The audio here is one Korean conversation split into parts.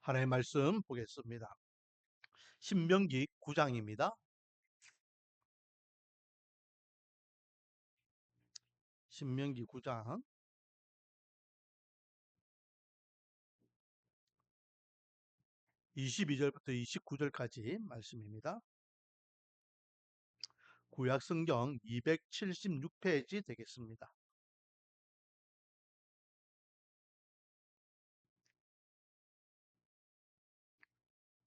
하나님의 말씀 보겠습니다. 신명기 9장입니다. 신명기 9장 22절부터 29절까지 말씀입니다. 구약성경 276페이지 되겠습니다.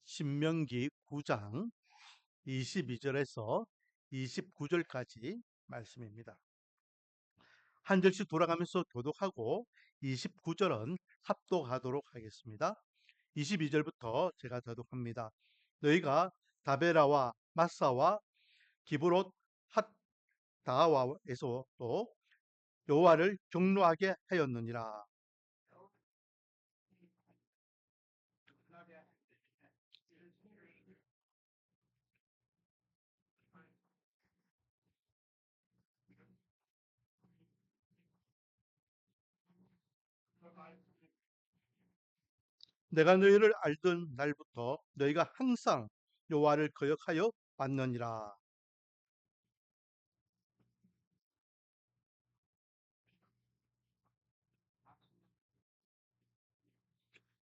신명기 9장 22절에서 29절까지 말씀입니다. 한 절씩 돌아가면서 교독하고 29절은 합독하도록 하겠습니다. 22절부터 제가 교독합니다. 너희가 다베라와 마사와 기브롯 핫다와에서도 여호와를 경노하게 하였느니라. 내가 너희를 알던 날부터 너희가 항상 여호와를 거역하여 왔느니라.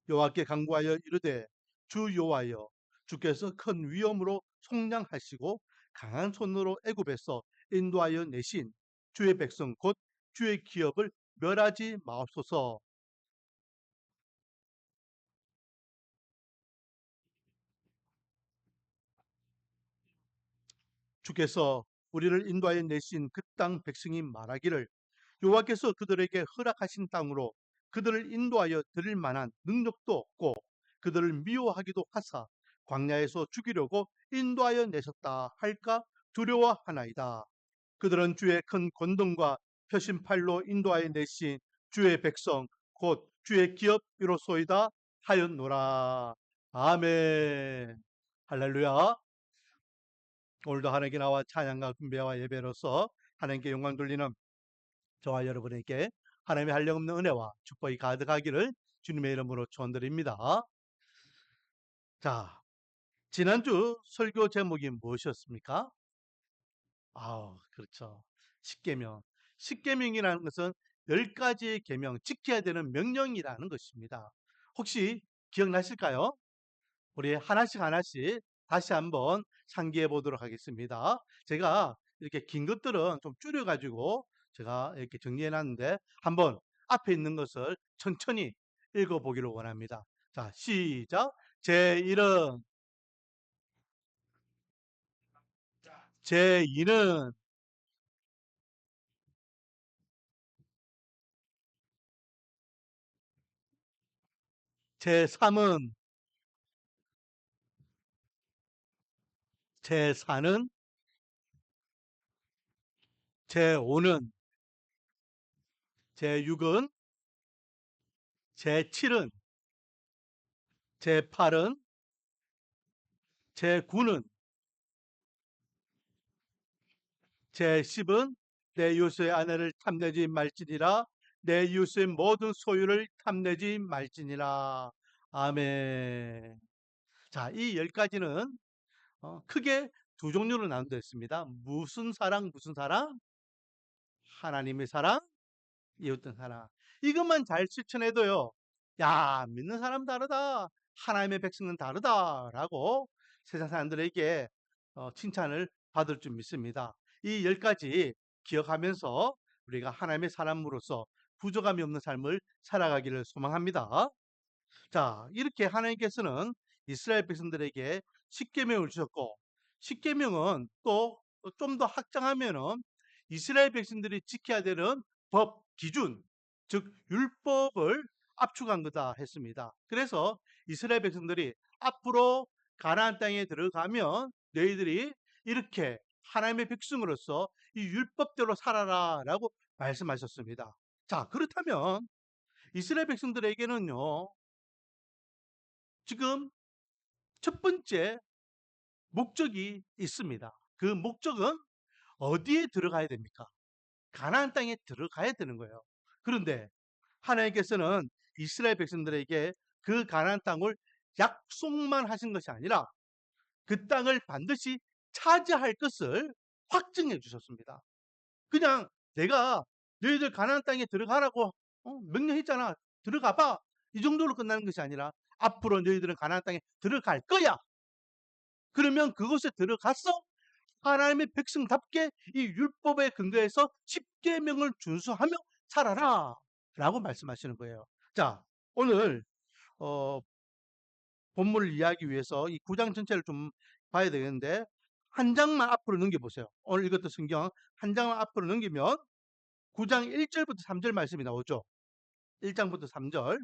여호와께 간구하여 이르되 주 여호와여, 주께서 큰 위엄으로 속량하시고 강한 손으로 애굽에서 인도하여 내신 주의 백성 곧 주의 기업을 멸하지 마옵소서. 주께서 우리를 인도하여 내신 그 땅 백성이 말하기를 여호와께서 그들에게 허락하신 땅으로 그들을 인도하여 드릴 만한 능력도 없고 그들을 미워하기도 하사 광야에서 죽이려고 인도하여 내셨다 할까 두려워하나이다. 그들은 주의 큰 권능과 펴신 팔로 인도하여 내신 주의 백성 곧 주의 기업이로소이다 하였노라. 아멘. 할렐루야. 오늘도 하나님께 나와 찬양과 군배와 예배로서 하나님께 영광 돌리는 저와 여러분에게 하나님의 한량없는 은혜와 축복이 가득하기를 주님의 이름으로 축원드립니다. 자, 지난주 설교 제목이 무엇이었습니까? 그렇죠. 십계명. 십계명이라는 것은 10가지의 계명, 지켜야 되는 명령이라는 것입니다. 혹시 기억나실까요? 우리 하나씩 하나씩 다시 한번 상기해 보도록 하겠습니다. 제가 이렇게 긴 것들은 좀 줄여가지고 제가 이렇게 정리해 놨는데 한번 앞에 있는 것을 천천히 읽어 보기를 원합니다. 자, 시작. 제1은, 제2는, 제3은, 제4는, 제5는, 제6은, 제7은, 제8은, 제9는, 제10은 내 이웃의 아내를 탐내지 말지니라. 내 이웃의 모든 소유를 탐내지 말지니라. 아멘. 자, 이 10가지는 크게 두 종류로 나누어 있습니다. 무슨 사랑, 무슨 사랑? 하나님의 사랑, 이웃의 사랑. 이것만 잘 실천해도요. 야, 믿는 사람 다르다. 하나님의 백성은 다르다라고 세상 사람들에게 칭찬을 받을 줄 믿습니다. 이 10가지 기억하면서 우리가 하나님의 사람으로서 부족함이 없는 삶을 살아가기를 소망합니다. 자, 이렇게 하나님께서는 이스라엘 백성들에게 십계명을 주셨고, 십계명은 또 좀 더 확장하면은 이스라엘 백성들이 지켜야 되는 법, 기준, 즉 율법을 압축한 거다 했습니다. 그래서 이스라엘 백성들이 앞으로 가나안 땅에 들어가면 너희들이 이렇게 하나님의 백성으로서 이 율법대로 살아라라고 말씀하셨습니다. 자, 그렇다면 이스라엘 백성들에게는요, 지금 첫 번째 목적이 있습니다. 그 목적은 어디에 들어가야 됩니까? 가나안 땅에 들어가야 되는 거예요. 그런데 하나님께서는 이스라엘 백성들에게 그 가나안 땅을 약속만 하신 것이 아니라 그 땅을 반드시 차지할 것을 확증해 주셨습니다. 그냥 내가 너희들 가나안 땅에 들어가라고 명령했잖아. 들어가 봐. 이 정도로 끝나는 것이 아니라 앞으로 너희들은 가나안 땅에 들어갈 거야. 그러면 그곳에 들어가서 하나님의 백성답게 이 율법에 근거해서 십계명을 준수하며 살아라 라고 말씀하시는 거예요. 자, 오늘 본문을 이해하기 위해서 이 9장 전체를 좀 봐야 되겠는데 한 장만 앞으로 넘겨보세요. 오늘 읽었던 성경 한 장만 앞으로 넘기면 9장 1절부터 3절 말씀이 나오죠. 1장부터 3절.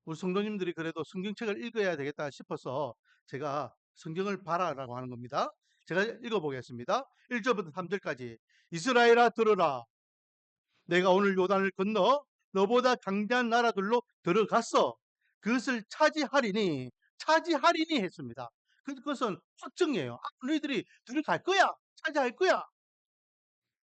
우리 성도님들이 그래도 성경책을 읽어야 되겠다 싶어서 제가 성경을 봐라라고 하는 겁니다. 제가 읽어보겠습니다. 1절부터 3절까지. 이스라엘아 들으라. 내가 오늘 요단을 건너 너보다 강대한 나라들로 들어갔어. 그것을 차지하리니 했습니다. 그것은 확정이에요. 너희들이 들어갈 거야. 차지할 거야.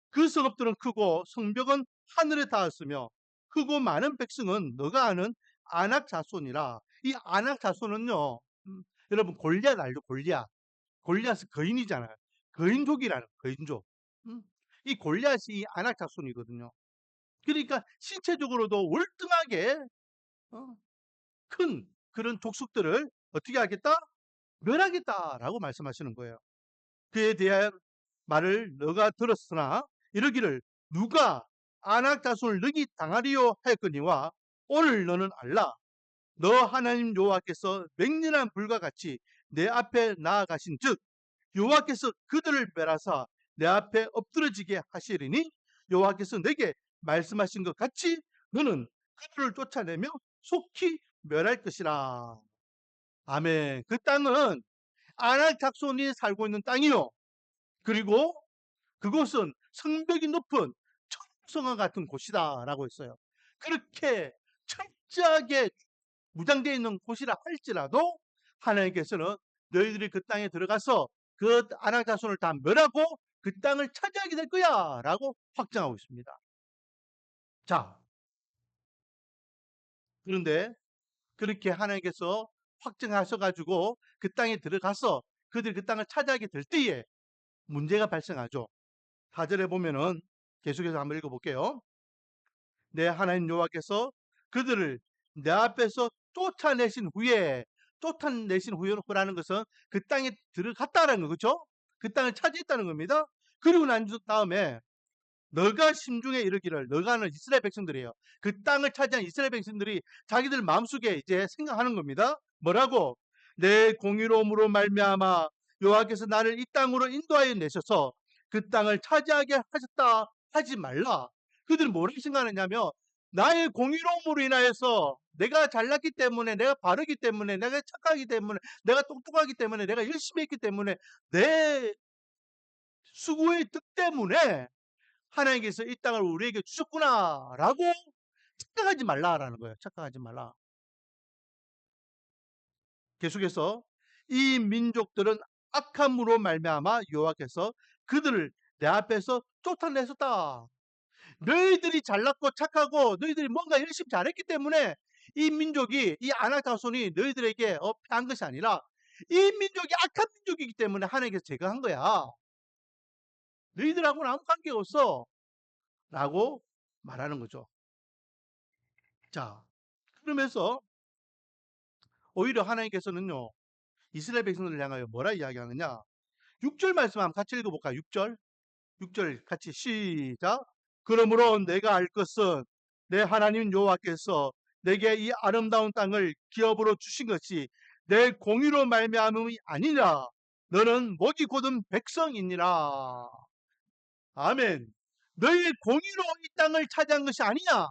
그 성읍들은 크고 성벽은 하늘에 닿았으며 크고 많은 백성은 너가 아는 아낙 자손이라. 이 아낙 자손은요, 여러분 골리앗 알죠? 골리앗은 거인이잖아요. 거인족이라는 거인족. 이 골리앗이 이 아낙 자손이거든요. 그러니까 신체적으로도 월등하게 큰 그런 족속들을 어떻게 하겠다? 멸하겠다라고 말씀하시는 거예요. 그에 대한 말을 너가 들었으나 이러기를 누가 아낙 자손을 너희 당하리요 하였거니와 오늘 너는 알라. 너 하나님 여호와께서 맹렬한 불과 같이 내 앞에 나아가신 즉 여호와께서 그들을 멸하사 내 앞에 엎드러지게 하시리니 여호와께서 내게 말씀하신 것 같이 너는 그들을 쫓아내며 속히 멸할 것이라. 아멘. 그 땅은 아낙 자손이 살고 있는 땅이요. 그리고 그곳은 성벽이 높은 청성화 같은 곳이다라고 했어요. 그렇게 철저하게 무장되어 있는 곳이라 할지라도 하나님께서는 너희들이 그 땅에 들어가서 그 아낙 자손을 다 멸하고 그 땅을 차지하게 될 거야 라고 확정하고 있습니다. 자, 그런데 그렇게 하나님께서 확정하셔가지고 그 땅에 들어가서 그들이 그 땅을 차지하게 될 때에 문제가 발생하죠. 4절에 보면은 계속해서 한번 읽어볼게요. 내 하나님 여호와께서 그들을 내 앞에서 쫓아내신 후라는 것은 그 땅에 들어갔다는 거, 그렇죠? 그 땅을 차지했다는 겁니다. 그리고 난 다음에 너가 심중에 이르기를, 너가는 이스라엘 백성들이에요. 그 땅을 차지한 이스라엘 백성들이 자기들 마음속에 이제 생각하는 겁니다. 뭐라고? 내 공의로움으로 말미암아 여호와께서 나를 이 땅으로 인도하여 내셔서 그 땅을 차지하게 하셨다 하지 말라. 그들은 뭐라고 생각하느냐면 나의 공의로움으로 인하여서 내가 잘났기 때문에, 내가 바르기 때문에, 내가 착하기 때문에, 내가 똑똑하기 때문에, 내가 열심히 했기 때문에, 내 수고의 뜻 때문에 하나님께서 이 땅을 우리에게 주셨구나라고 착각하지 말라라는 거예요. 착각하지 말라. 계속해서 이 민족들은 악함으로 말미암아 여호와께서 그들을 내 앞에서 쫓아내셨다. 너희들이 잘났고 착하고 너희들이 뭔가 열심히 잘했기 때문에 이 민족이, 이 아낙 자손이 너희들에게 패한 것이 아니라 이 민족이 악한 민족이기 때문에 하나님께서 제거한 거야. 너희들하고는 아무 관계가 없어 라고 말하는 거죠. 자, 그러면서 오히려 하나님께서는요, 이스라엘 백성들을 향하여 뭐라 이야기하느냐? 6절 말씀 한번 같이 읽어볼까요? 6절 같이 시작. 그러므로 내가 알 것은 내 하나님 여호와께서 내게 이 아름다운 땅을 기업으로 주신 것이 내 공의로 말미암음이 아니라 너는 목이 곧은 백성이니라. 아멘. 너희 공의로 이 땅을 차지한 것이 아니야.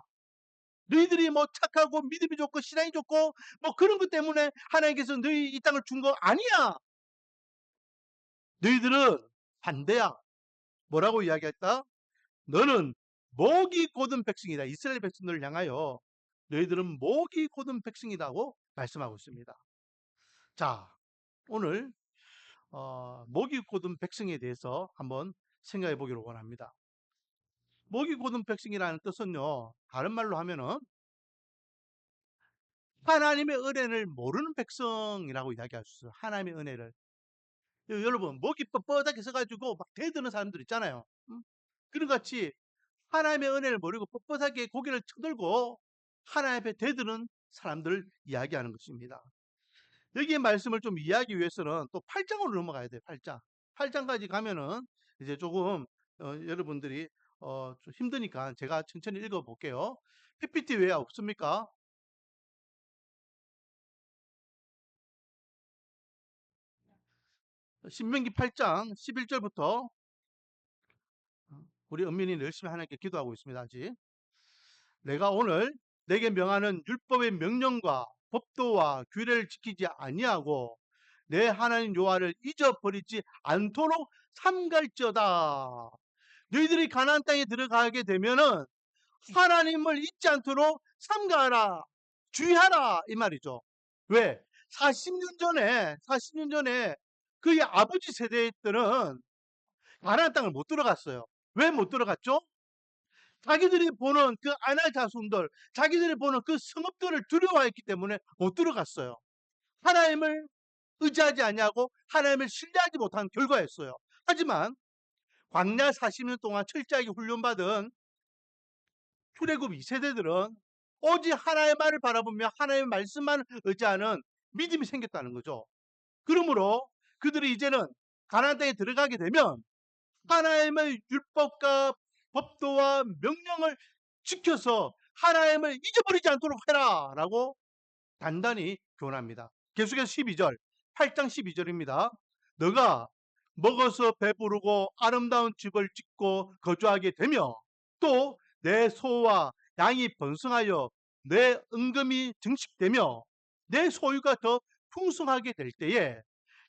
너희들이 뭐 착하고 믿음이 좋고 신앙이 좋고 뭐 그런 것 때문에 하나님께서 너희 이 땅을 준 거 아니야. 너희들은 반대야. 뭐라고 이야기했다? 너는 목이 곧은 백성이다. 이스라엘 백성들을 향하여 너희들은 목이 곧은 백성이라고 말씀하고 있습니다. 자, 오늘 목이 곧은 백성에 대해서 한번 생각해 보기를 원합니다. 목이 곧은 백성이라는 뜻은요, 다른 말로 하면은 하나님의 은혜를 모르는 백성이라고 이야기할 수 있어요. 하나님의 은혜를. 여러분 목이 뻣뻣하게 서가지고 막 대드는 사람들 있잖아요. 그런 같이 하나님의 은혜를 모르고 뻣뻣하게 고개를 쳐들고 하나님 앞에 대드는 사람들을 이야기하는 것입니다. 여기에 말씀을 좀 이해하기 위해서는 또 8장으로 넘어가야 돼요. 8장. 8장까지 가면은 이제 조금 여러분들이 좀 힘드니까 제가 천천히 읽어볼게요. PPT 왜 없습니까? 신명기 8장 11절부터 우리 은민이 열심히 하나님께 기도하고 있습니다. 아직. 내가 오늘 내게 명하는 율법의 명령과 법도와 규례를 지키지 아니하고 내 하나님 여호와를 잊어버리지 않도록 삼갈지어다. 너희들이 가나안 땅에 들어가게 되면은 하나님을 잊지 않도록 삼가하라, 주의하라 이 말이죠. 왜? 40년 전에 그의 아버지 세대들은 가나안 땅을 못 들어갔어요. 왜 못 들어갔죠? 자기들이 보는 그 아날 자손들, 자기들이 보는 그 성읍들을 두려워했기 때문에 못 들어갔어요. 하나님을 의지하지 아니하고 하나님을 신뢰하지 못한 결과였어요. 하지만 광야 40년 동안 철저하게 훈련받은 출애굽 2세대들은 오직 하나님의 말을 바라보며 하나님의 말씀만 의지하는 믿음이 생겼다는 거죠. 그러므로 그들이 이제는 가나안 땅에 들어가게 되면 하나님의 율법과 법도와 명령을 지켜서 하나님을 잊어버리지 않도록 해라 라고 단단히 교훈합니다. 계속해서 12절 8장 12절입니다. 너가 먹어서 배부르고 아름다운 집을 짓고 거주하게 되며 또 내 소와 양이 번성하여 내 은금이 증식되며 내 소유가 더 풍성하게 될 때에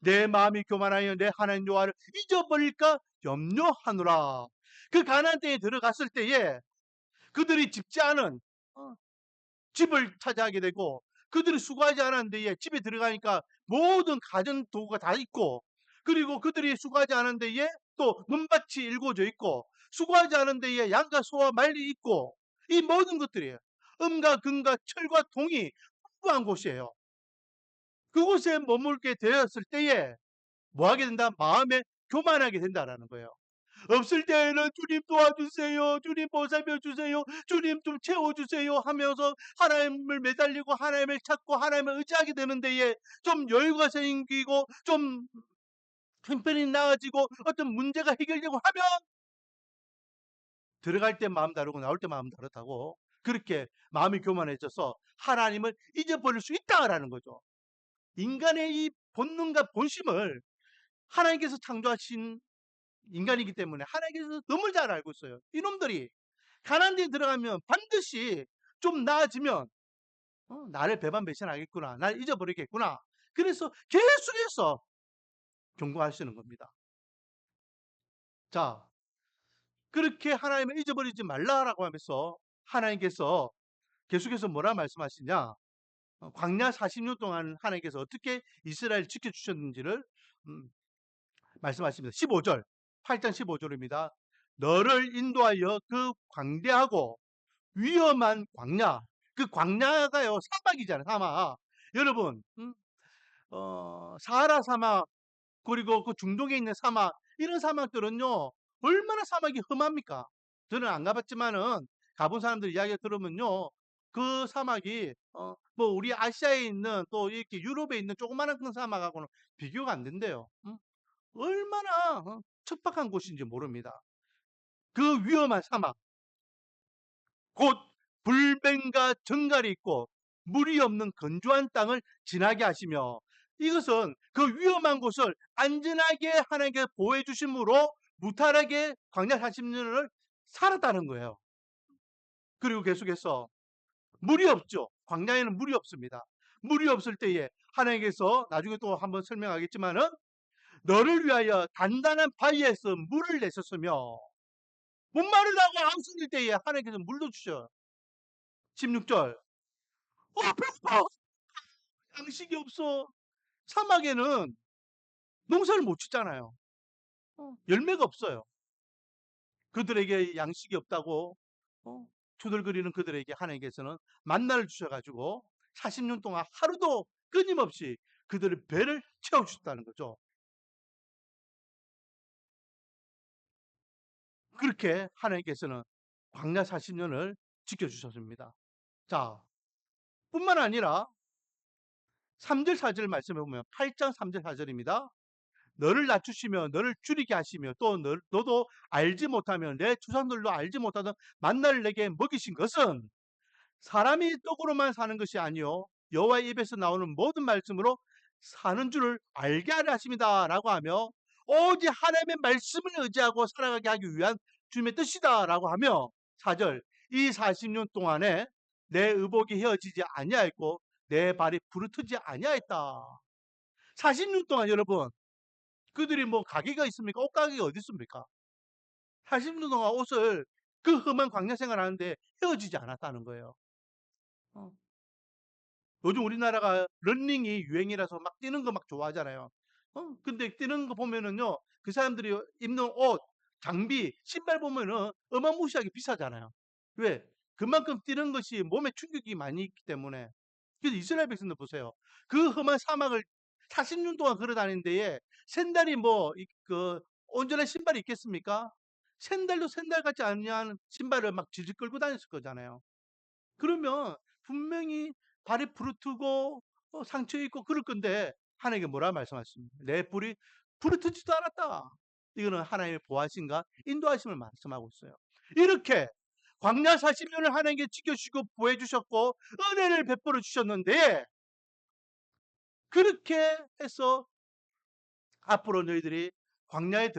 내 마음이 교만하여 내 하나님 여호와를 잊어버릴까 염려하노라. 그 가나안 땅에 들어갔을 때에 그들이 집지 않은 집을 차지하게 되고 그들이 수고하지 않은 데에 집에 들어가니까 모든 가전 도구가 다 있고 그리고 그들이 수고하지 않은 데에 또 논밭이 일궈져 있고 수고하지 않은 데에 양과 소와 말이 있고 이 모든 것들이에요. 금과 금과 철과 동이 풍부한 곳이에요. 그곳에 머물게 되었을 때에 뭐 하게 된다? 마음에 교만하게 된다라는 거예요. 없을 때에는 주님 도와주세요. 주님 보살펴 주세요. 주님 좀 채워주세요 하면서 하나님을 매달리고 하나님을 찾고 하나님을 의지하게 되는 데에 좀 여유가 생기고 좀 형편이 나아지고 어떤 문제가 해결되고 하면 들어갈 때 마음 다르고 나올 때 마음 다르다고 그렇게 마음이 교만해져서 하나님을 잊어버릴 수 있다라는 거죠. 인간의 이 본능과 본심을 하나님께서 창조하신 인간이기 때문에 하나님께서 너무 잘 알고 있어요. 이놈들이 가나안 땅에 들어가면 반드시 좀 나아지면 나를 배반배신하겠구나. 날 잊어버리겠구나. 그래서 계속해서 경고하시는 겁니다. 자, 그렇게 하나님을 잊어버리지 말라라고 하면서 하나님께서 계속해서 뭐라 말씀하시냐? 광야 40년 동안 하나님께서 어떻게 이스라엘을 지켜주셨는지를 말씀하십니다. 15절, 8장 15절입니다. 너를 인도하여 그 광대하고 위험한 광야, 그 광야가요 사막이잖아요. 사막. 여러분, 사하라 사막 그리고 그 중동에 있는 사막 이런 사막들은요 얼마나 사막이 험합니까? 저는 안 가봤지만은 가본 사람들 이야기 들으면요 그 사막이 뭐 우리 아시아에 있는 또 이렇게 유럽에 있는 조그마한 큰 사막하고는 비교가 안 된대요. 얼마나 척박한 곳인지 모릅니다. 그 위험한 사막. 곧 불뱀과 정갈이 있고 물이 없는 건조한 땅을 지나게 하시며 이것은 그 위험한 곳을 안전하게 하나님께 보호해 주심으로 무탈하게 광야 40년을 살았다는 거예요. 그리고 계속해서 물이 없죠. 광야에는 물이 없습니다. 물이 없을 때에 하나님께서 나중에 또 한번 설명하겠지만은 너를 위하여 단단한 바위에서 물을 내셨으며 목마르다고 ağ쓰실 때에 하나님께서 물도 주셔요. 16절 배고파 양식이 없어. 사막에는 농사를 못 짓잖아요. 열매가 없어요. 그들에게 양식이 없다고 투덜거리는 그들에게 하나님께서는 만나를 주셔가지고 40년 동안 하루도 끊임없이 그들의 배를 채워주셨다는 거죠. 그렇게 하나님께서는 광야 40년을 지켜주셨습니다. 자, 뿐만 아니라 3절 4절 말씀해 보면 8장 3절 4절입니다. 너를 낮추시며 너를 줄이게 하시며 또 너도 알지 못하며 내 조상들도 알지 못하던 만나를 내게 먹이신 것은 사람이 떡으로만 사는 것이 아니요 여호와의 입에서 나오는 모든 말씀으로 사는 줄을 알게 하려 하십니다 라고 하며 오직 하나님의 말씀을 의지하고 살아가게 하기 위한 주님의 뜻이다 라고 하며 4절 이 40년 동안에 내 의복이 헤어지지 아니하였고 내 발이 부르트지 아니하였다. 40년 동안 여러분 그들이 뭐 가게가 있습니까? 옷가게가 어디 있습니까? 40년 동안 옷을 그 험한 광야 생활하는데 헤어지지 않았다는 거예요. 어. 요즘 우리나라가 러닝이 유행이라서 막 뛰는 거 막 좋아하잖아요. 근데 뛰는 거 보면은요, 그 사람들이 입는 옷, 장비, 신발 보면은 어마무시하게 비싸잖아요. 왜? 그만큼 뛰는 것이 몸에 충격이 많이 있기 때문에. 그래서 이스라엘 백성들 보세요. 그 험한 사막을 40년 동안 걸어 다니는 데에 샌들이 뭐, 온전한 신발이 있겠습니까? 샌들도 샌들 같지 않은 신발을 막 질질 끌고 다녔을 거잖아요. 그러면 분명히 발이 부르트고 상처 있고 그럴 건데 하나님께 뭐라 말씀하십니까? 내 뿔이 부르트지도 않았다. 이거는 하나님의 보호하심과 인도하심을 말씀하고 있어요. 이렇게 광야 40년을 하나님께 지켜주시고 보호해 주셨고 은혜를 베풀어 주셨는데 그렇게 해서 앞으로 너희들이 광야에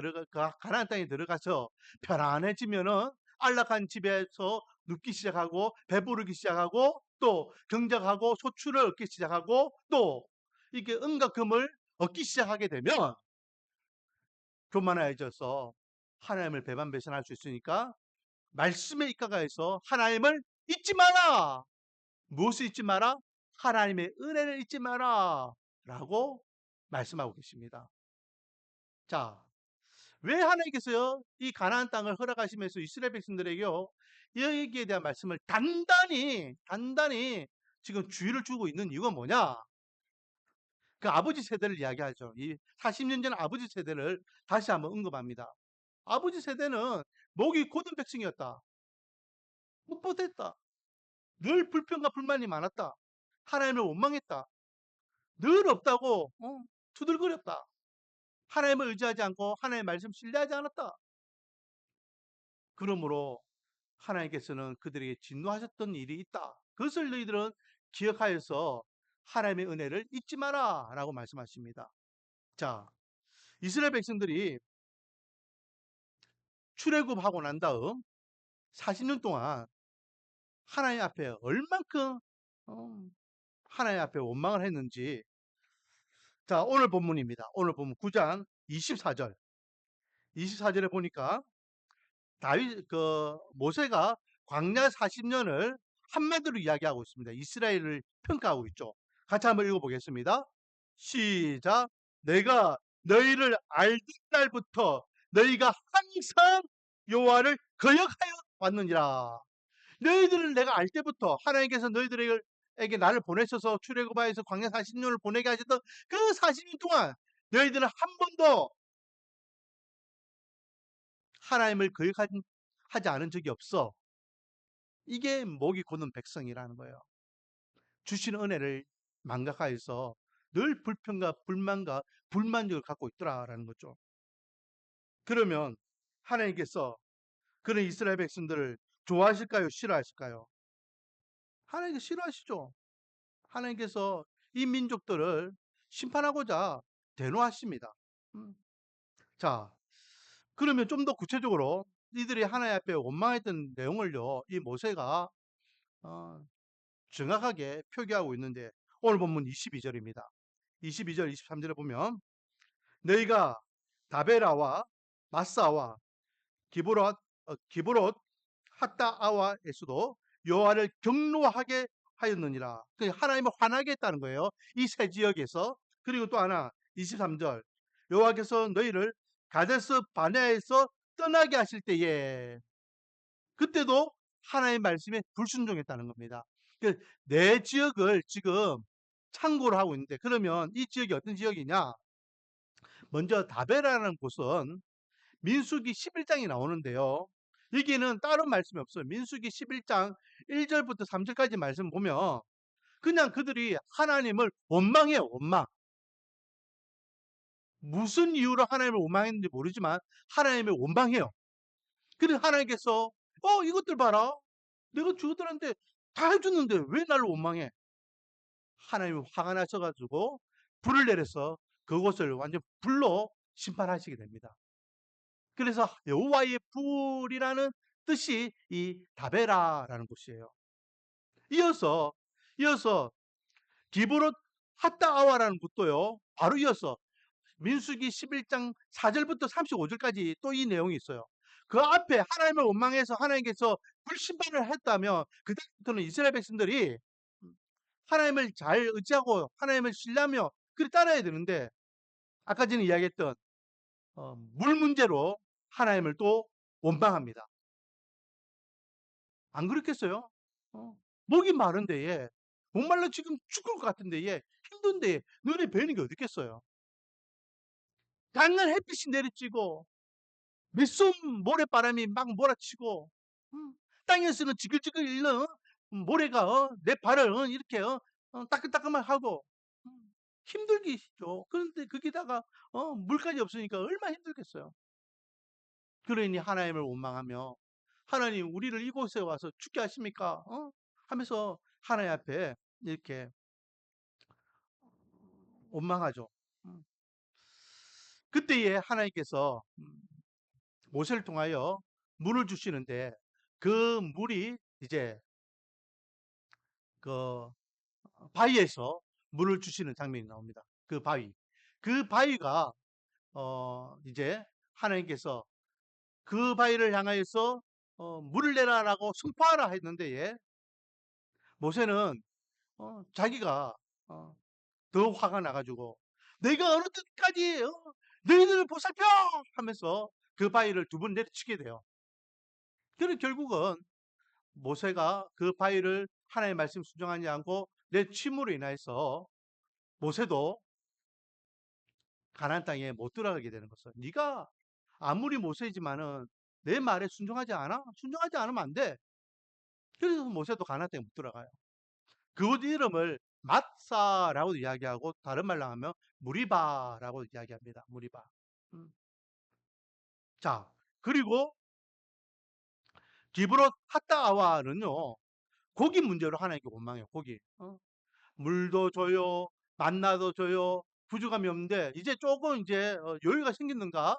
가나안 땅에 들어가서 편안해지면은 안락한 집에서 눕기 시작하고 배부르기 시작하고 또 경작하고 소출을 얻기 시작하고 또 이게 은과 금을 얻기 시작하게 되면 교만해져서 하나님을 배반배신할 수 있으니까 말씀에 입각하여서 하나님을 잊지 마라. 무엇을 잊지 마라? 하나님의 은혜를 잊지 마라 라고 말씀하고 계십니다. 자, 왜 하나님께서요 이 가나안 땅을 허락하시면서 이스라엘 백성들에게요 여기에 대한 말씀을 단단히 지금 주의를 주고 있는 이유가 뭐냐? 그 아버지 세대를 이야기하죠. 이 40년 전 아버지 세대를 다시 한번 언급합니다. 아버지 세대는 목이 곧은 백성이었다. 묵묵했다. 늘 불평과 불만이 많았다. 하나님을 원망했다. 늘 없다고 투덜거렸다. 하나님을 의지하지 않고 하나님의 말씀 신뢰하지 않았다. 그러므로 하나님께서는 그들에게 진노하셨던 일이 있다. 그것을 너희들은 기억하여서 하나님의 은혜를 잊지 마라 라고 말씀하십니다. 자, 이스라엘 백성들이 출애굽하고 난 다음 40년 동안 하나님 앞에 얼만큼 하나님 앞에 원망을 했는지 자, 오늘 본문입니다. 오늘 본문 9장 24절. 24절에 보니까 모세가 광야 40년을 한마디로 이야기하고 있습니다. 이스라엘을 평가하고 있죠. 같이 한번 읽어보겠습니다. 시작. 내가 너희를 알던 날부터 너희가 항상 여호와를 거역하여 왔느니라. 너희들을 내가 알 때부터 하나님께서 너희들에게 나를 보내셔서 출애굽하여서 광야 40년을 보내게 하셨던 그 40년 동안 너희들은 한 번도 하나님을 거역하지 않은 적이 없어. 이게 목이 고는 백성이라는 거예요. 주신 은혜를 망각하여서 늘 불평과 불만과 불만족을 갖고 있더라라는 거죠. 그러면 하나님께서 그런 이스라엘 백성들을 좋아하실까요? 싫어하실까요? 하나님께서 싫어하시죠. 하나님께서 이 민족들을 심판하고자 대노하십니다. 자, 그러면 좀 더 구체적으로 이들이 하나님 앞에 원망했던 내용을요, 이 모세가 어, 정확하게 표기하고 있는데 오늘 본문 22절입니다. 22절, 23절에 보면 너희가 다베라와 마사와 기브롯 핫다아와에서도 여호와를 경노하게 하였느니라. 하나님을 화나게 했다는 거예요. 이 세 지역에서. 그리고 또 하나 23절 여호와께서 너희를 가데스 바네아에서 떠나게 하실 때에 그때도 하나님의 말씀에 불순종했다는 겁니다. 내 지역을 지금 참고를 하고 있는데, 그러면 이 지역이 어떤 지역이냐? 먼저 다베라는 곳은 민수기 11장이 나오는데요. 여기는 다른 말씀이 없어요. 민수기 11장 1절부터 3절까지 말씀 보면 그냥 그들이 하나님을 원망해요. 원망. 무슨 이유로 하나님을 원망했는지 모르지만 하나님을 원망해요. 그래서 하나님께서 이것들 봐라. 내가 주어들한테 다 해줬는데 왜 나를 원망해? 하나님이 화가 나셔가지고 불을 내려서 그곳을 완전 불로 심판하시게 됩니다. 그래서 여호와의 불이라는 뜻이 이 다베라라는 곳이에요. 이어서 기브롯 핫다아와라는 곳도요. 바로 이어서 민수기 11장 4절부터 35절까지 또 이 내용이 있어요. 그 앞에 하나님을 원망해서 하나님께서 불심판을 했다면 그때부터는 이스라엘 백성들이 하나님을 잘 의지하고 하나님을 신뢰하며 그를 따라야 되는데, 아까 전에 이야기했던 물 문제로 하나님을 또 원망합니다. 안 그렇겠어요? 목이 마른데 얘 목말라 지금 죽을 것 같은데 얘 힘든데 눈에 뵈는 게 어디 있겠어요? 강한 햇빛이 내리쬐고 몇솜 모래바람이 막 몰아치고 땅에서는 지글지글 일는 모래가 내 발을 이렇게 따끔따끔하게 하고 힘들기죠. 그런데 거기다가 물까지 없으니까 얼마나 힘들겠어요. 그러니 하나님을 원망하며 하나님 우리를 이곳에 와서 죽게 하십니까? 하면서 하나님 앞에 이렇게 원망하죠. 그때에 하나님께서 모세를 통하여 물을 주시는데 그 물이 이제 그 바위에서 물을 주시는 장면이 나옵니다. 그 바위가 이제 하나님께서 그 바위를 향하여서 물을 내라라고 선포하라 했는데 모세는 자기가 더 화가 나가지고 내가 어느 때까지 너희들을 보살펴 하면서 그 바위를 두 번 내리치게 돼요. 그래서 결국은 모세가 그 바위를 하나님의 말씀 순종하지 않고 내침으로 인해서 모세도 가나안 땅에 못 들어가게 되는 것은, 네가 아무리 모세이지만은 내 말에 순종하지 않아? 순종하지 않으면 안 돼. 그래서 모세도 가나안 땅에 못 들어가요. 그곳 이름을 마사라고 이야기하고 다른 말로 하면 무리바라고 이야기합니다. 무리바. 자, 그리고 기브롯 핫다아와는요 고기 문제로 하나님께 원망해요. 고기. 물도 줘요, 만나도 줘요, 부족함이 없는데 이제 조금 이제 여유가 생겼는가?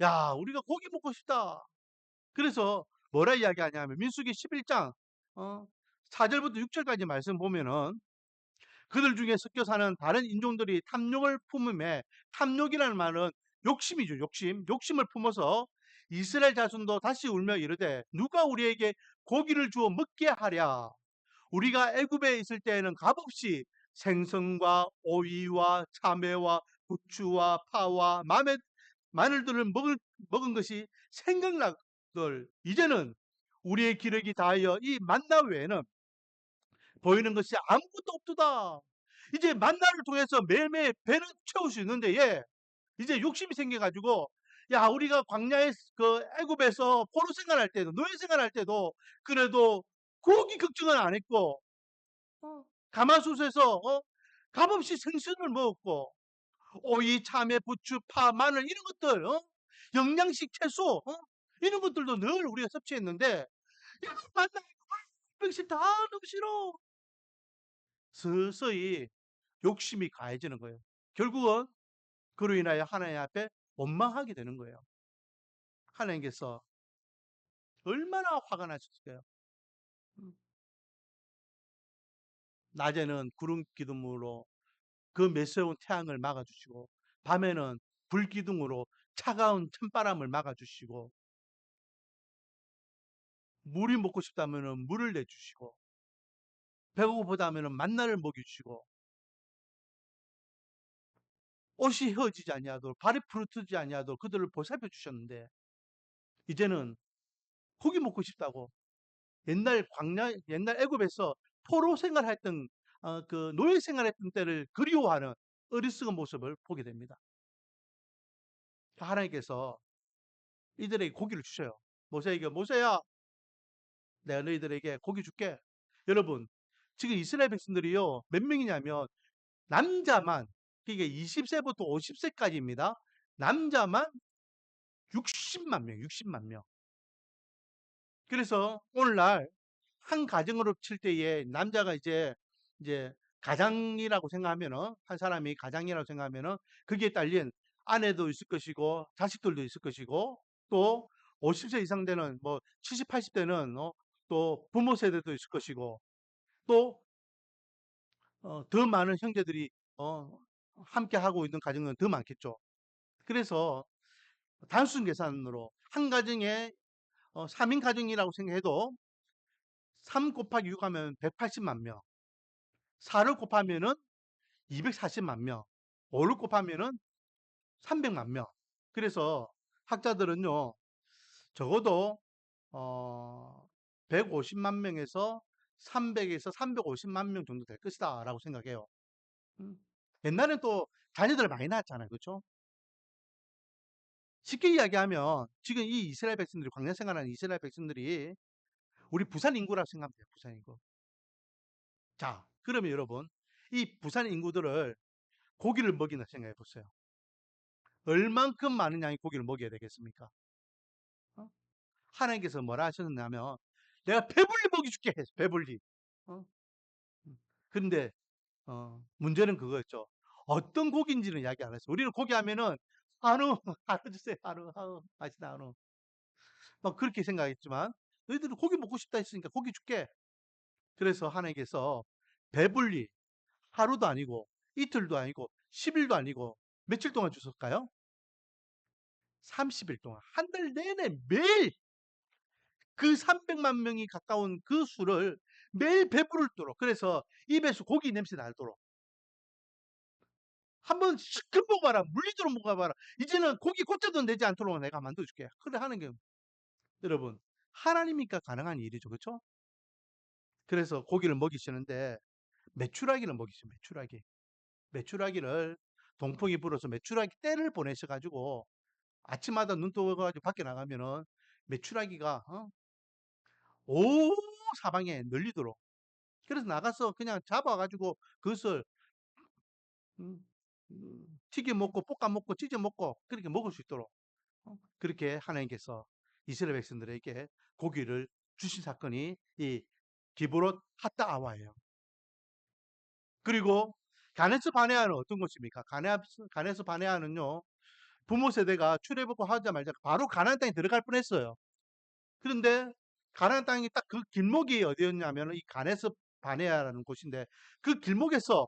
야, 우리가 고기 먹고 싶다. 그래서 뭐라 이야기하냐면 민수기 11장 4절부터 6절까지 말씀 보면은 그들 중에 섞여 사는 다른 인종들이 탐욕을 품음에, 탐욕이라는 말은 욕심이죠. 욕심을 품어서 이스라엘 자손도 다시 울며 이르되 누가 우리에게 고기를 주어 먹게 하랴. 우리가 애굽에 있을 때에는 값없이 생선과 오이와 참외와 부추와 파와 마늘들을 먹은 것이 생각나들 이제는 우리의 기력이 다하여 이 만나 외에는 보이는 것이 아무것도 없도다. 이제 만나를 통해서 매일매일 배를 채울 수 있는데 이제 욕심이 생겨가지고 야, 우리가 광야에 그 애굽에서 포로 생활할 때도 노예 생활할 때도 그래도 고기 걱정은 안 했고 가마솥에서 값없이 생선을 먹었고 오이, 참외, 부추, 파, 마늘 이런 것들 영양식 채소 이런 것들도 늘 우리가 섭취했는데 야, 만나 백씩 다 너무 싫어. 서서히 욕심이 가해지는 거예요. 결국은 그로 인하여 하나님 앞에 원망하게 되는 거예요. 하나님께서 얼마나 화가 나셨을까요? 낮에는 구름 기둥으로 그 매서운 태양을 막아주시고 밤에는 불 기둥으로 차가운 찬바람을 막아주시고 물이 먹고 싶다면 물을 내주시고 배고프다면 만나를 먹여주시고 옷이 휘어지지 아니하도록 발이 부르트지 아니하도록 그들을 보살펴 주셨는데 이제는 고기 먹고 싶다고 옛날 광야, 옛날 애굽에서 포로 생활했던 그 노예 생활했던 때를 그리워하는 어리석은 모습을 보게 됩니다. 하나님께서 이들에게 고기를 주셔요. 모세에게, 모세야, 내가 너희들에게 고기 줄게. 여러분, 지금 이스라엘 백성들이요, 몇 명이냐면, 남자만, 그게 20세부터 50세까지입니다. 남자만 60만 명, 60만 명. 그래서 오늘날 한 가정으로 칠 때에 남자가 이제 가장이라고 생각하면은, 한 사람이 가장이라고 생각하면은, 거기에 딸린 아내도 있을 것이고, 자식들도 있을 것이고, 또 50세 이상 되는, 뭐, 70, 80대는, 또 부모 세대도 있을 것이고, 또, 더 많은 형제들이, 어, 함께 하고 있는 가정은 더 많겠죠. 그래서 단순 계산으로 한 가정에 3인 가정이라고 생각해도 3 곱하기 6 하면 180만 명, 4를 곱하면은 240만 명, 5를 곱하면은 300만 명. 그래서 학자들은요, 적어도 150만 명에서 300에서 350만 명 정도 될 것이다라고 생각해요. 음. 옛날엔 또 자녀들 많이 낳았잖아요, 그렇죠? 쉽게 이야기하면 지금 이 이스라엘 백성들이 광야 생활하는 이스라엘 백성들이 우리 부산 인구라고 생각하면 돼요, 부산 인구. 자, 그러면 여러분, 이 부산 인구들을 고기를 먹이나 생각해 보세요. 얼만큼 많은 양의 고기를 먹여야 되겠습니까? 어? 하나님께서 뭐라 하셨냐면, 내가 배불리 먹여줄게 했어, 배불리. 어? 근데, 문제는 그거였죠. 어떤 고기인지는 이야기 안 했어. 우리는 고기 하면은, 한우, 한우 주세요, 한우, 한우, 맛있다, 한우. 막 그렇게 생각했지만, 너희들은 고기 먹고 싶다 했으니까 고기 줄게. 그래서 하나님께서 배불리, 하루도 아니고, 이틀도 아니고, 10일도 아니고, 며칠 동안 주셨을까요? 30일 동안. 한 달 내내 매일 그 300만 명이 가까운 그 수를 매일 배부르도록, 그래서 입에서 고기 냄새 날도록 한번 시큼 먹어봐라, 물리도록 먹어봐라, 이제는 고기 꽂혀도 내지 않도록 내가 만들어줄게. 그래 하는 게, 여러분, 하나님이니까 가능한 일이죠, 그렇죠? 그래서 고기를 먹이시는데 메추라기를 먹이시죠. 메추라기를 동풍이 불어서 메추라기 떼를 보내셔가지고 아침마다 눈 떠가지고 밖에 나가면은 메추라기가 온 사방에 널리도록, 그래서 나가서 그냥 잡아가지고 그것을 튀겨 먹고 볶아 먹고 찢어 먹고 그렇게 먹을 수 있도록, 그렇게 하나님께서 이스라엘 백성들에게 고기를 주신 사건이 이 기브롯 핫다 아와예요. 그리고 가네스 바네아는 어떤 것입니까? 가네스 바네아는요, 부모 세대가 출애굽을 하자마자 바로 가나안 땅에 들어갈 뻔했어요. 그런데 가나안 땅이 딱 그 길목이 어디였냐면 이 가네스 바네아라는 곳인데, 그 길목에서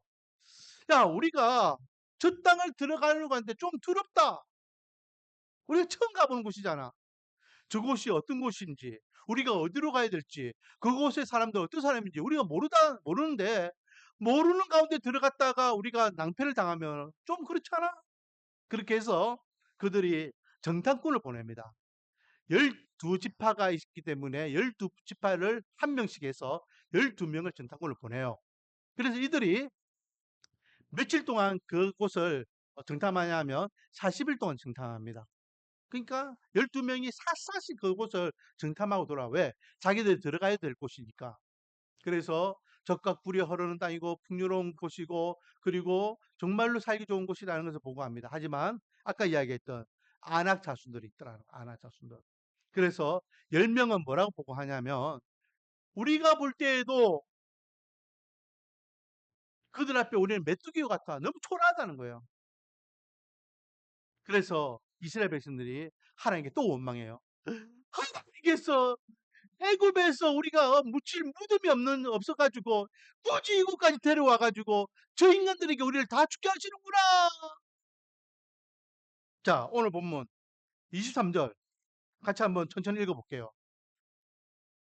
야, 우리가 저 땅을 들어가려고 하는데 좀 두렵다. 우리가 처음 가보는 곳이잖아. 저곳이 어떤 곳인지, 우리가 어디로 가야 될지, 그곳의 사람들 어떤 사람인지 우리가 모르는데, 모르는 가운데 들어갔다가 우리가 낭패를 당하면 좀 그렇잖아? 그렇게 해서 그들이 정탐꾼을 보냅니다. 12지파가 있기 때문에 12지파를 한 명씩 해서 12명을 정탐꾼을 보내요. 그래서 이들이 며칠 동안 그곳을 정탐하냐 하면 40일 동안 정탐합니다. 그러니까 12명이 샅샅이 그곳을 정탐하고 돌아. 왜? 자기들이 들어가야 될 곳이니까. 그래서 적과 꿀이 흐르는 땅이고 풍요로운 곳이고 그리고 정말로 살기 좋은 곳이라는 것을 보고합니다. 하지만 아까 이야기했던 안악 자손들이 있더라고요. 안악 자손들. 그래서 10명은 뭐라고 보고하냐면, 우리가 볼 때에도 그들 앞에 우리는 메뚜기 같아. 너무 초라하다는 거예요. 그래서 이스라엘 백성들이 하나님께 또 원망해요. 하나님께서 애굽에서 우리가 묻힐 무덤이 없어가지고 굳이 이곳까지 데려와가지고 저 인간들에게 우리를 다 죽게 하시는구나. 자, 오늘 본문 23절 같이 한번 천천히 읽어볼게요.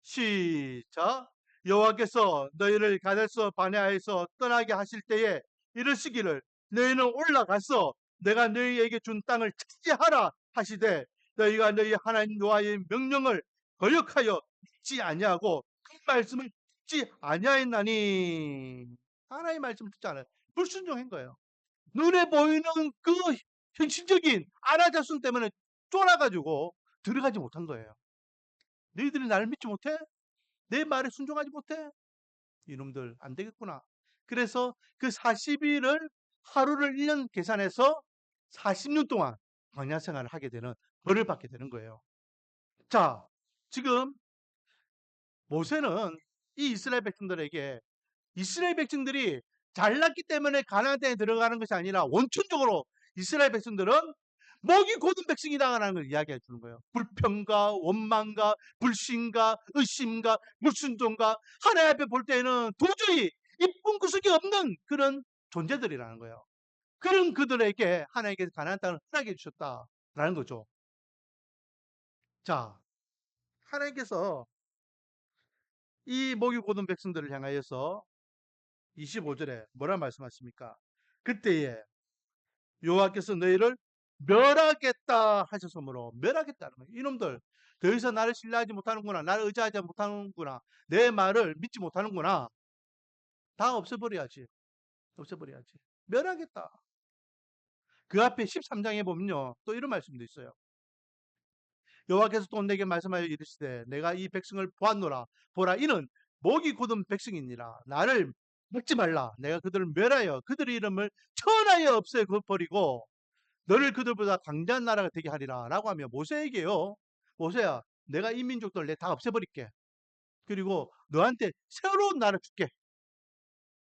시작. 여호와께서 너희를 가데스 바네아에서 떠나게 하실 때에 이르시기를, 너희는 올라가서 내가 너희에게 준 땅을 차지하라 하시되, 너희가 너희 하나님 여호와의 명령을 거역하여 믿지 아니하고 말씀을 듣지 아니하였나니. 하나님의 말씀을 듣지 않아요. 불순종한 거예요. 눈에 보이는 그 현실적인 아라자순 때문에 쫄아가지고 들어가지 못한 거예요. 너희들이 나를 믿지 못해? 내 말에 순종하지 못해? 이놈들 안 되겠구나. 그래서 그 40일을 하루를 1년 계산해서 40년 동안 광야 생활을 하게 되는 벌을 받게 되는 거예요. 자, 지금 모세는 이 이스라엘 백성들에게 이스라엘 백성들이 잘났기 때문에 가나안 땅에 들어가는 것이 아니라 원천적으로 이스라엘 백성들은 목이 곧은 백성이다라는 걸 이야기해 주는 거예요. 불평과 원망과 불신과 의심과 불순종과 하나님 앞에 볼 때에는 도저히 이쁜 구석이 없는 그런 존재들이라는 거예요. 그런 그들에게 하나님께서 가나안 땅을 허락해 주셨다라는 거죠. 자, 하나님께서 이 목이 곧은 백성들을 향하여서 25절에 뭐라 말씀하십니까? 그때에 여호와께서 너희를 멸하겠다 하셨으므로, 멸하겠다는 거예요. 이놈들 더 이상 나를 신뢰하지 못하는구나, 나를 의지하지 못하는구나, 내 말을 믿지 못하는구나, 다 없애버려야지. 없애버려야지. 멸하겠다. 그 앞에 13장에 보면요, 또 이런 말씀도 있어요. 여호와께서 또 내게 말씀하여 이르시되 내가 이 백성을 보았노라. 보라, 이는 목이 곧은 백성이니라. 나를 먹지 말라. 내가 그들을 멸하여 그들의 이름을 천하에 없애버리고 너를 그들보다 강대한 나라가 되게 하리라 라고 하며 모세에게요, 모세야, 내가 이 민족들 내 다 없애버릴게. 그리고 너한테 새로운 나라 줄게.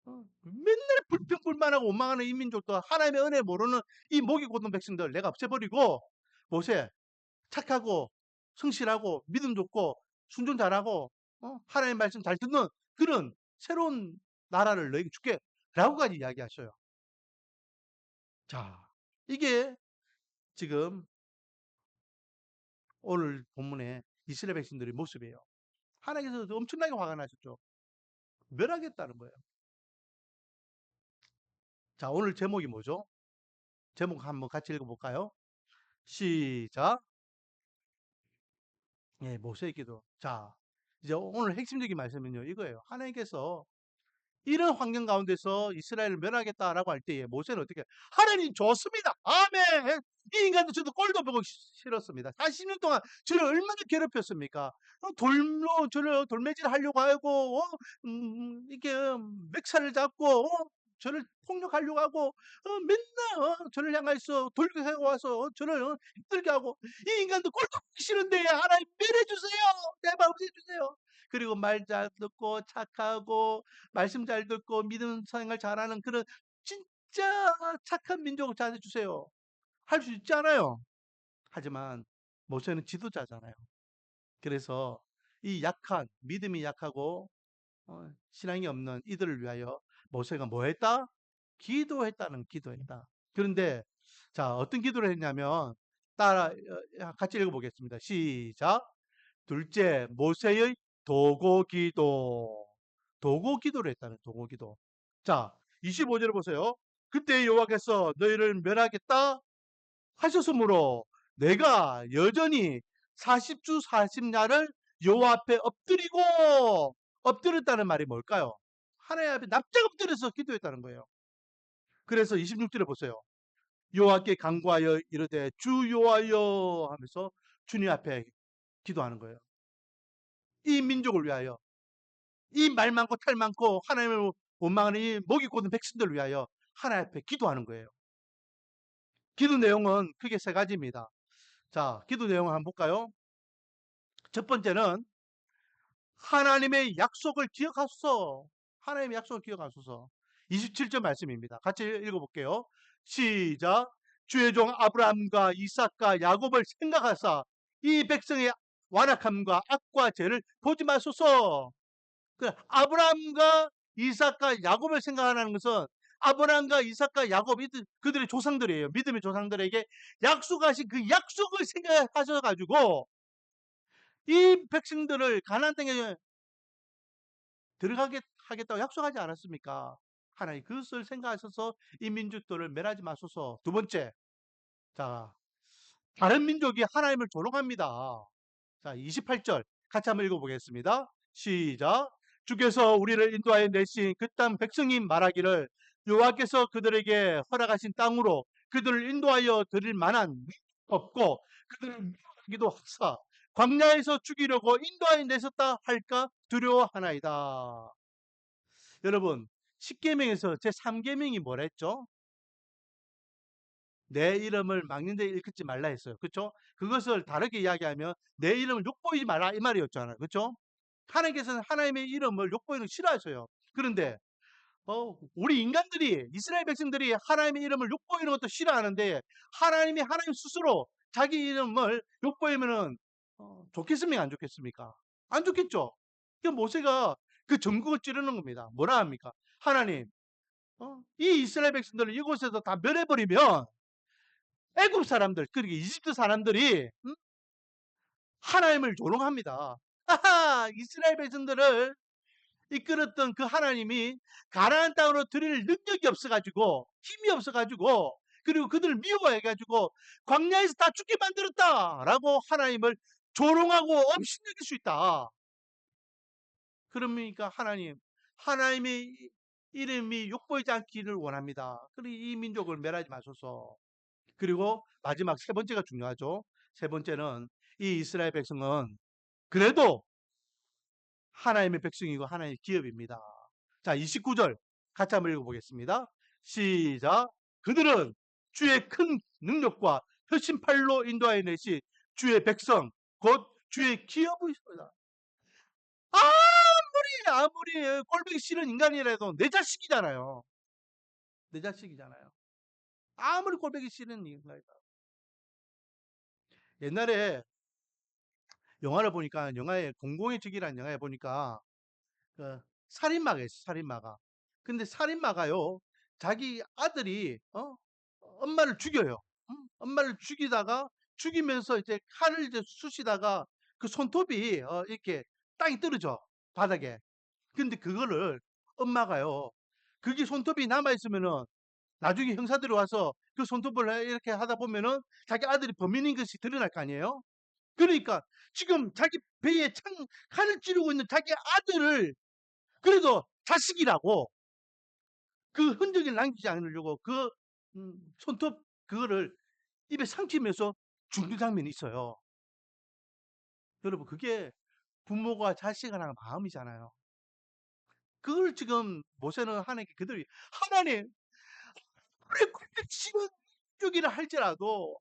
맨날 불평불만하고 원망하는 이 민족들, 하나님의 은혜 모르는 이 목이 곧은 백성들 내가 없애버리고, 모세 착하고 성실하고 믿음 좋고 순종 잘하고 하나님의 말씀 잘 듣는 그런 새로운 나라를 너에게 줄게 라고까지 이야기하셔요. 자, 이게 지금 오늘 본문의 이스라엘 백성들의 모습이에요. 하나님께서 엄청나게 화가 나셨죠. 멸하겠다는 거예요. 자, 오늘 제목이 뭐죠? 제목 한번 같이 읽어볼까요? 시작. 예, 모세의 기도. 자, 이제 오늘 핵심적인 말씀은요, 이거예요. 하나님께서 이런 환경 가운데서 이스라엘을 멸하겠다라고 할 때에 모세는 어떻게 해요? 하나님 좋습니다. 아멘. 이 인간도 저도 꼴도 보고 싫었습니다. 40년 동안 저를 얼마나 괴롭혔습니까? 돌로 저를 돌매질 하려고 하고 이렇게 맥살을 잡고 저를 폭력하려고 하고 맨날 저를 향해서 돌고 와서 저를 힘들게 하고, 이 인간도 꼴도 보기 싫은데 하나님 멸해주세요. 제발 없애주세요. 그리고 말 잘 듣고 착하고 말씀 잘 듣고 믿음 생활 잘하는 그런 진짜 착한 민족을 찾아주세요. 할 수 있지 않아요? 하지만 모세는 지도자잖아요. 그래서 이 약한, 믿음이 약하고 신앙이 없는 이들을 위하여 모세가 뭐 했다? 기도했다. 그런데 자, 어떤 기도를 했냐면 따라 같이 읽어보겠습니다. 시작. 둘째, 모세의 도고기도. 도고기도를 했다는, 도고기도. 자, 25절을 보세요. 그때 여호와께서 너희를 멸하겠다 하셨으므로 내가 여전히 40주 40야를 여호와 앞에 엎드렸다는 말이 뭘까요? 하나님 앞에 납작 엎드려서 기도했다는 거예요. 그래서 26절에 보세요. 여호와께 간구하여 이르되 주 여호와여 하면서 주님 앞에 기도하는 거예요. 이 민족을 위하여, 이 말 많고 탈 많고 하나님을 원망하는 이 목이 곧은 백성들을 위하여 하나님 앞에 기도하는 거예요. 기도 내용은 크게 세 가지입니다. 자, 기도 내용을 한번 볼까요? 첫 번째는 하나님의 약속을 기억하소서. 하나님의 약속을 기억하소서. 27절 말씀입니다. 같이 읽어볼게요. 시작. 주의 종 아브라함과 이삭과 야곱을 생각하사 이 백성의 완악함과 악과 죄를 보지 마소서. 아브라함과 이삭과 야곱을 생각하는 것은 아브라함과 이삭과 야곱, 그들의 조상들이에요. 믿음의 조상들에게 약속하신 그 약속을 생각하셔가지고 이 백성들을 가나안 땅에 들어가게 하겠다고 약속하지 않았습니까? 하나님 그것을 생각하셔서 이 민족들을 멸하지 마소서. 두 번째, 자, 다른 민족이 하나님을 조롱합니다. 자, 28절 같이 한번 읽어보겠습니다. 시작. 주께서 우리를 인도하여 내신 그 땅 백성이 말하기를 여호와께서 그들에게 허락하신 땅으로 그들을 인도하여 드릴 만한 없고 그들을 미워하기도 하사 광야에서 죽이려고 인도하여 내셨다 할까 두려워하나이다. 여러분, 십계명에서 제3계명이 뭐라 했죠? 내 이름을 막는 데 일컫지 말라 했어요. 그렇죠? 그것을 다르게 이야기하면 내 이름을 욕보이지 말라 이 말이었잖아요. 그렇죠? 하나님께서는 하나님의 이름을 욕보이는 걸 싫어하셔요. 그런데 우리 인간들이 이스라엘 백성들이 하나님의 이름을 욕보이는 것도 싫어하는데 하나님이 하나님 스스로 자기 이름을 욕보이면은 좋겠습니까? 안 좋겠습니까? 안 좋겠죠. 그 모세가 그 전국을 찌르는 겁니다. 뭐라 합니까? 하나님, 이 이스라엘 백성들을 이곳에서 다 멸해버리면 애굽 사람들, 그리고 이집트 사람들이 하나님을 조롱합니다. 아하, 이스라엘 백성들을 이끌었던 그 하나님이 가나안 땅으로 드릴 능력이 없어가지고 힘이 없어가지고 그리고 그들을 미워해가지고 광야에서 다 죽게 만들었다라고 하나님을 조롱하고 업신여길 수 있다. 그러니까 하나님의 이름이 욕보이지 않기를 원합니다. 그리고 이 민족을 멸하지 마소서. 그리고 마지막 세 번째가 중요하죠. 세 번째는 이 이스라엘 백성은 그래도 하나님의 백성이고 하나님의 기업입니다. 자, 29절 같이 한번 읽어보겠습니다. 시작. 그들은 주의 큰 능력과 펴신 팔로 인도하여 내신 주의 백성 곧 주의 기업이십니다. 아무리 꼴보기 싫은 인간이라도 내 자식이잖아요. 내 자식이잖아요. 아무리 꼴보기 싫은 인간이다. 옛날에 영화를 보니까 영화에 공공의 적이라는 영화에 보니까 그 살인마가 있어, 살인마가. 근데 살인마가요, 자기 아들이 엄마를 죽여요. 엄마를 죽이다가 죽이면서 이제 칼을 이제 쑤시다가 그 손톱이 이렇게 땅이 떨어져 바닥에. 근데 그거를 엄마가요, 그게 손톱이 남아 있으면은 나중에 형사들이 와서 그 손톱을 이렇게 하다 보면은 자기 아들이 범인인 것이 드러날 거 아니에요? 그러니까 지금 자기 배에 칼을 찌르고 있는 자기 아들을 그래도 자식이라고 그 흔적을 남기지 않으려고 그 손톱 그거를 입에 삼키면서 죽는 장면이 있어요. 여러분, 그게 부모가 자식을 하는 마음이잖아요. 그걸 지금 모세는 하나님께 그들이 하나님 그래 지금 죽이라 할지라도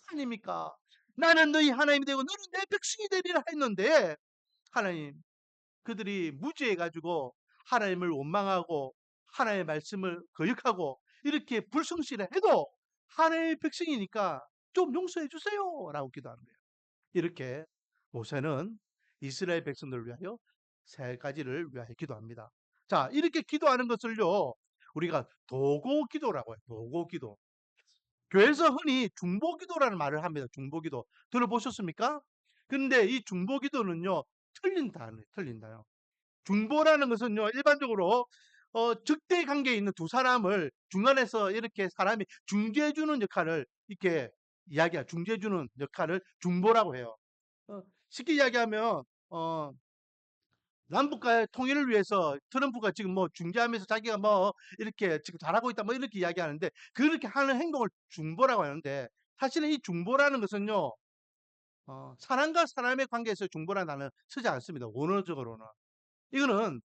하나님입니까? 나는 너희 하나님이 되고 너는 내 백성이 되리라 했는데 하나님 그들이 무지해가지고 하나님을 원망하고 하나님의 말씀을 거역하고 이렇게 불성실해 해도 하나님의 백성이니까 좀 용서해 주세요 라고 기도하는 거예요. 이렇게 모세는 이스라엘 백성들을 위하여 세 가지를 위하여 기도합니다. 자, 이렇게 기도하는 것을요 우리가 도고 기도라고 해요. 도고 기도. 교회에서 흔히 중보 기도라는 말을 합니다. 중보 기도 들어보셨습니까? 근데 이 중보 기도는요 틀린다요. 중보라는 것은요, 일반적으로 적대 관계에 있는 두 사람을 중간에서 이렇게 사람이 중재해주는 역할을 이렇게 중재해주는 역할을 중보라고 해요. 쉽게 이야기하면 남북과의 통일을 위해서 트럼프가 지금 뭐 중재하면서 자기가 뭐 이렇게 지금 잘하고 있다 뭐 이렇게 이야기하는데 그렇게 하는 행동을 중보라고 하는데 사실은 이 중보라는 것은요 사람과 사람의 관계에서 중보라는 단어를 쓰지 않습니다. 원어적으로는. 이거는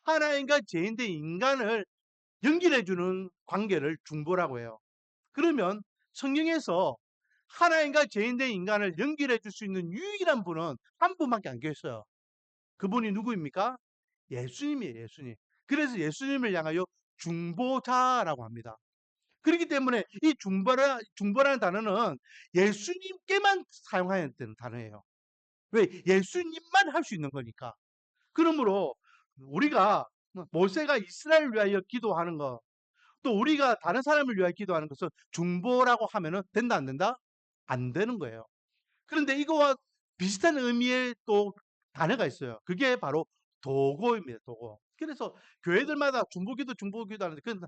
하나님과 죄인된 인간을 연결해주는 관계를 중보라고 해요. 그러면 성경에서 하나님과 죄인된 인간을 연결해 줄 수 있는 유일한 분은 한 분밖에 안 계셨어요. 그분이 누구입니까? 예수님이에요, 예수님. 그래서 예수님을 향하여 중보자라고 합니다. 그렇기 때문에 이 중보라는 단어는 예수님께만 사용하는 단어예요. 왜? 예수님만 할 수 있는 거니까. 그러므로 우리가 모세가 이스라엘을 위하여 기도하는 것, 또 우리가 다른 사람을 위하여 기도하는 것은 중보라고 하면은 된다, 안 된다? 안 되는 거예요. 그런데 이거와 비슷한 의미의 또 단어가 있어요. 그게 바로 도고입니다, 도고. 그래서 교회들마다 중보기도 하는데 그건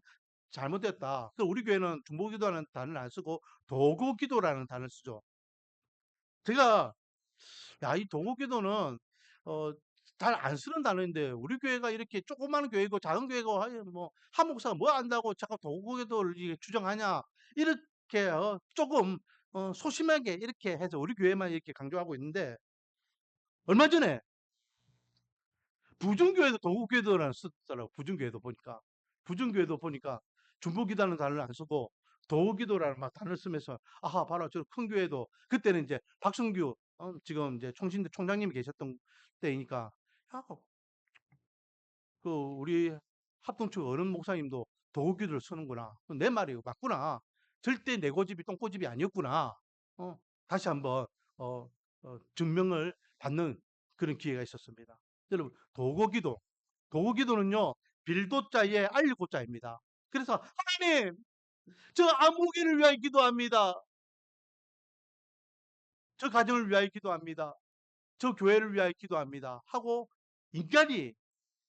잘못됐다. 그래서 우리 교회는 중보기도하는 단어를 안 쓰고 도고기도라는 단어를 쓰죠. 제가 야, 이 도고기도는 잘 안 쓰는 단어인데 우리 교회가 이렇게 조그마한 교회고 작은 교회고 뭐 한 목사가 뭐 안다고 자꾸 도구기도를 주장하냐 이렇게 조금 소심하게 이렇게 해서 우리 교회만 이렇게 강조하고 있는데 얼마 전에 부중교회도 도구기도라는 쓰더라고. 부중교회도 보니까 중보기도라는 단어를 안 쓰고 도구기도라는 막 단어를 쓰면서 아하 봐라 저 큰 교회도 그때는 이제 박성규 지금 이제 총신대 총장님이 계셨던 때이니까 야, 그 우리 합동측 어른 목사님도 도구기도를 쓰는구나. 내 말이 맞구나. 절대 내 고집이 똥고집이 아니었구나. 어, 다시 한번 어, 증명을 받는 그런 기회가 있었습니다. 여러분 도구기도는요 빌도자에 알고자입니다. 그래서 하나님 저 아무개를 위하여 기도합니다. 저 가정을 위하여 기도합니다. 저 교회를 위하여 기도합니다. 하고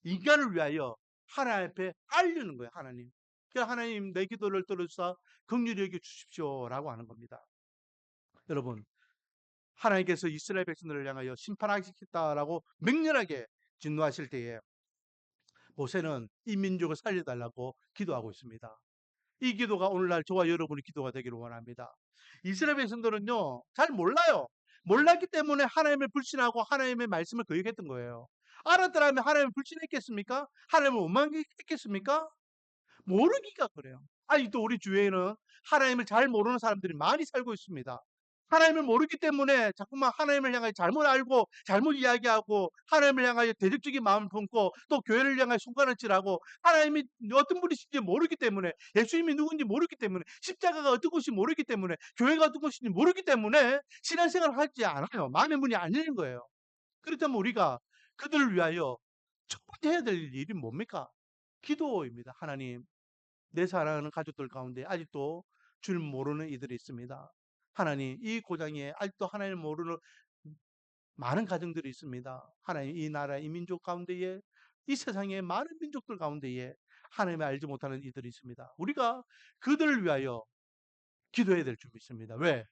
인간을 위하여 하나님 앞에 알리는 거예요. 하나님. 그러니까 하나님 내 기도를 들어주사 긍휼히 여겨 주십시오라고 하는 겁니다. 여러분 하나님께서 이스라엘 백성들을 향하여 심판하시겠다라고 맹렬하게 진노하실 때에 모세는 이 민족을 살려달라고 기도하고 있습니다. 이 기도가 오늘날 저와 여러분의 기도가 되기를 원합니다. 이스라엘 백성들은요 잘 몰라요. 몰랐기 때문에 하나님을 불신하고 하나님의 말씀을 거역했던 거예요. 알았더라면 하나님을 불신했겠습니까? 하나님을 원망했겠습니까? 모르기가 그래요. 아직도 우리 주위에는 하나님을 잘 모르는 사람들이 많이 살고 있습니다. 하나님을 모르기 때문에 자꾸만 하나님을 향하여 잘못 알고 잘못 이야기하고 하나님을 향하여 대적적인 마음을 품고 또 교회를 향하여 손가락을 질하고 하나님이 어떤 분이신지 모르기 때문에 예수님이 누군지 모르기 때문에 십자가가 어떤 것인지 모르기 때문에 교회가 어떤 것인지 모르기 때문에 신앙생활을 하지 않아요. 마음의 문이 안 열린 거예요. 그렇다면 우리가 그들을 위하여 첫 번째 해야 될 일이 뭡니까? 기도입니다. 하나님 내 사랑하는 가족들 가운데 아직도 줄 모르는 이들이 있습니다. 하나님 이 고장에 아직도 하나님을 모르는 많은 가정들이 있습니다. 하나님 이 나라 이 민족 가운데에 이 세상의 많은 민족들 가운데에 하나님을 알지 못하는 이들이 있습니다. 우리가 그들을 위하여 기도해야 될 줄 믿습니다. 왜?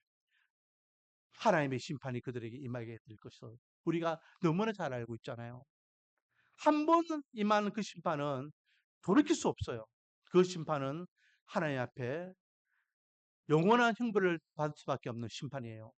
하나님의 심판이 그들에게 임하게 될 것을 우리가 너무나 잘 알고 있잖아요. 한 번 임하는 그 심판은 돌이킬 수 없어요. 그 심판은 하나님 앞에 영원한 형벌을 받을 수밖에 없는 심판이에요.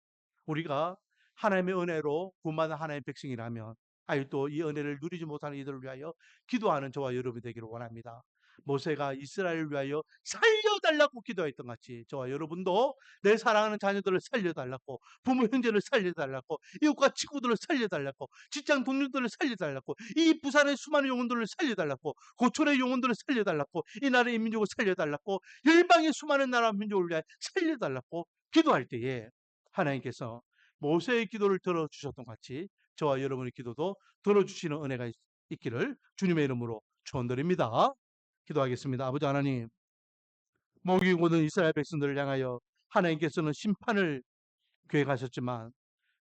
우리가 하나님의 은혜로 구원받은 하나님의 백성이라면 아직도 이 은혜를 누리지 못하는 이들을 위하여 기도하는 저와 여러분이 되기를 원합니다. 모세가 이스라엘을 위하여 살려달라고 기도했던 같이 저와 여러분도 내 사랑하는 자녀들을 살려달라고 부모 형제를 살려달라고 이웃과 친구들을 살려달라고 직장 동료들을 살려달라고 이 부산의 수많은 영혼들을 살려달라고 고촌의 영혼들을 살려달라고 이 나라의 인민족을 살려달라고 열방의 수많은 나라 민족을 위하여 살려달라고 기도할 때에 하나님께서 모세의 기도를 들어주셨던 같이 저와 여러분의 기도도 들어주시는 은혜가 있기를 주님의 이름으로 축원드립니다. 기도하겠습니다. 아버지 하나님, 목이고는 이스라엘 백성들을 향하여 하나님께서는 심판을 계획하셨지만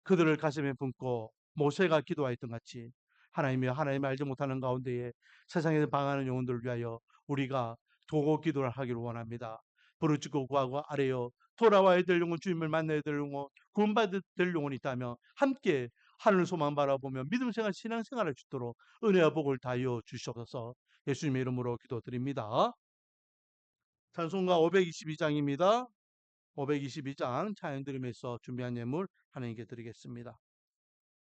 그들을 가슴에 품고 모세가 기도하였던 같이 하나님이 알지 못하는 가운데에 세상에서 방하는 영혼들을 위하여 우리가 도고 기도를 하기를 원합니다. 부르짖고 구하고 아뢰어 돌아와야 될 영혼, 주님을 만나야 될 영혼, 구원받을 될 영혼이 있다면 함께 하늘 소망 바라보며 믿음 생활, 신앙 생활을 주도록 은혜와 복을 다하여 주시옵소서. 예수님의 이름으로 기도드립니다. 찬송가 522장입니다. 522장 찬양 드리면서 준비한 예물 하나님께 드리겠습니다.